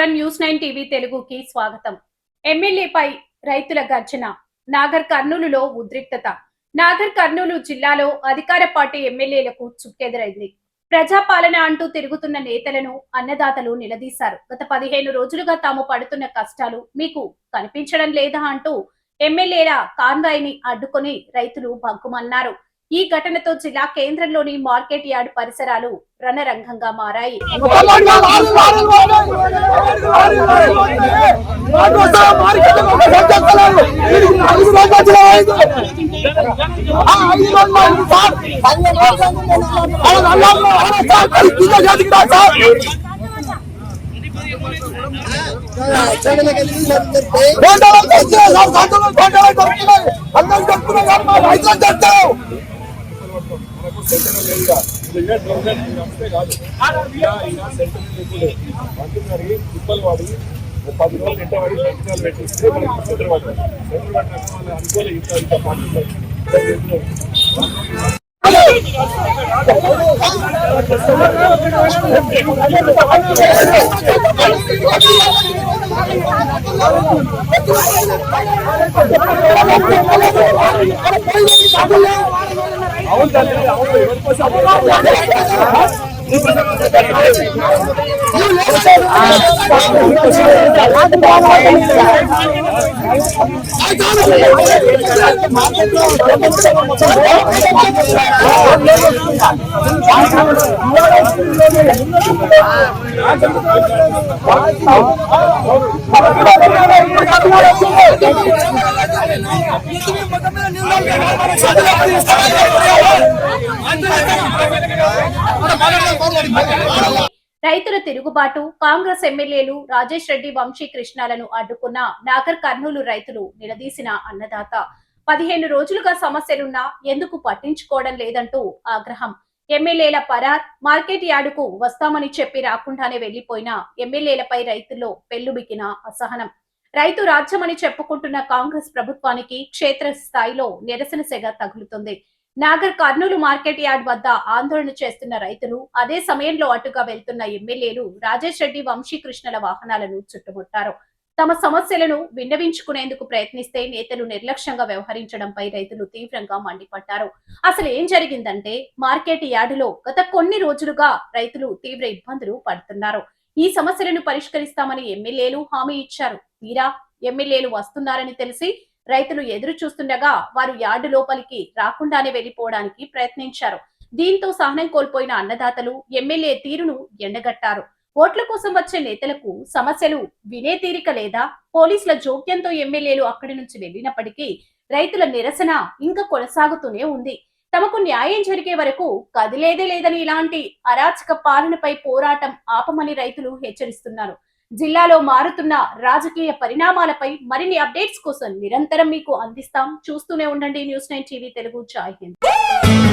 నమస్కారం news 9 TV తెలుగుకి స్వాగతం. ఎమ్మెల్యేపై రైతుల గర్జన. నాగర్ కర్నూలులో ఉద్రిక్తత. నాగర్ కర్నూలు జిల్లాలో అధికార పార్టీ ఎమ్మెల్యేలకు చుక్కెదురైంది. ప్రజాపాలన అంటూ తిరుగుతున్న నేతలను అన్నదాతలు నిలదీశారు. గత 15 రోజులుగా తాము పడుతున్న కష్టాలు మీకు కనిపించడం లేదా అంటూ ఎమ్మెల్యేల కాన్వాయ్ని అడ్డుకొని రైతులు భగ్గుమన్నారు. ఈ ఘటనతో జిల్లా కేంద్రంలోని మార్కెట్ యార్డ్ పరిసరాలు రణరంగంగా మారాయి. తిప్పలవాడి 10 రోజులు ఎంటవాడి సంవత్సరాలు పెట్టిస్తే మనకి చంద్రబాబు అనుకోలే ఇంత పార్టీ అవును తల్లి అవును ఎవరి కోసం రైతుల తిరుగుబాటు. కాంగ్రెస్ ఎమ్మెల్యేలు రాజేష్ రెడ్డి, వంశీ కృష్ణాలను అడ్డుకున్న నాగర్ కర్నూలు రైతులు నిలదీసిన అన్నదాత. 15 రోజులుగా సమస్యలున్నా ఎందుకు పట్టించుకోవడం లేదంటూ ఆగ్రహం. ఎమ్మెల్యేల పరార్. మార్కెట్ యార్డుకు వస్తామని చెప్పి రాకుండానే వెళ్లిపోయిన ఎమ్మెల్యేలపై రైతుల్లో పెళ్లుబికిన అసహనం. రైతు రాజ్యమని చెప్పుకుంటున్న కాంగ్రెస్ ప్రభుత్వానికి క్షేత్ర స్థాయిలో నిరసన సెగ తగులుతుంది. నాగర్ కర్నూలు మార్కెట్ యార్డ్ వద్ద ఆందోళన చేస్తున్న రైతులు, అదే సమయంలో అటుగా వెళ్తున్న ఎమ్మెల్యేలు రాజేష్ రెడ్డి, వంశీ కృష్ణల వాహనాలను చుట్టుముట్టారు. తమ సమస్యలను విన్నవించుకునేందుకు ప్రయత్నిస్తే నేతలు నిర్లక్ష్యంగా వ్యవహరించడంపై రైతులు తీవ్రంగా మండిపడ్డారు. అసలు ఏం జరిగిందంటే, మార్కెట్ యార్డులో గత కొన్ని రోజులుగా రైతులు తీవ్ర ఇబ్బందులు పడుతున్నారు. ఈ సమస్యలను పరిష్కరిస్తామని ఎమ్మెల్యేలు హామీ ఇచ్చారు. తీరా ఎమ్మెల్యేలు వస్తున్నారని తెలిసి రైతులు ఎదురు చూస్తుండగా వారు యార్డు లోపలికి రాకుండానే వెళ్లిపోవడానికి ప్రయత్నించారు. దీంతో సహనం కోల్పోయిన అన్నదాతలు ఎమ్మెల్యే తీరును ఎండగట్టారు. ఓట్ల కోసం వచ్చే నేతలకు సమస్యలు వినే తీరిక లేదా? పోలీసుల జోక్యంతో ఎమ్మెల్యేలు అక్కడి నుంచి వెళ్లినప్పటికీ రైతుల నిరసన ఇంకా కొనసాగుతూనే ఉంది. తమకు న్యాయం జరిగే వరకు కదిలేదే లేదని, ఇలాంటి అరాచక పాలనపై పోరాటం ఆపమని రైతులు హెచ్చరిస్తున్నారు. జిల్లాలో మారుతున్న రాజకీయ పరిణామాలపై మరిన్ని అప్డేట్స్ కోసం నిరంతరం మీకు అందిస్తాం. చూస్తూనే ఉండండి న్యూస్ 9 టీవీ తెలుగు. జై హింద్.